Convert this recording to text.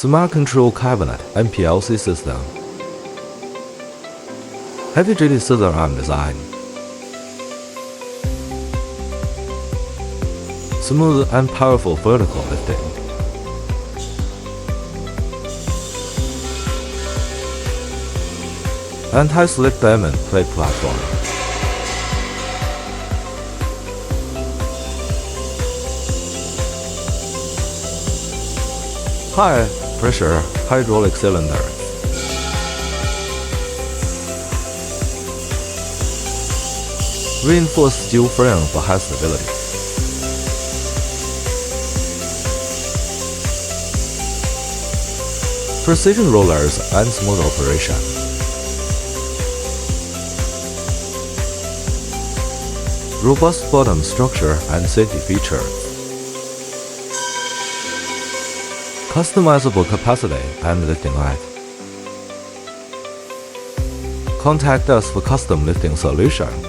Smart Control Cabinet MPLC system. Heavy-duty scissor arm design. Smooth and powerful vertical lifting. Anti-slip diamond plate platform. High pressure hydraulic cylinder. Reinforced steel frame for high stability. Precision rollers and smooth operation. Robust bottom structure and safety features. Customizable capacity and lifting height. Contact us for custom lifting solutions.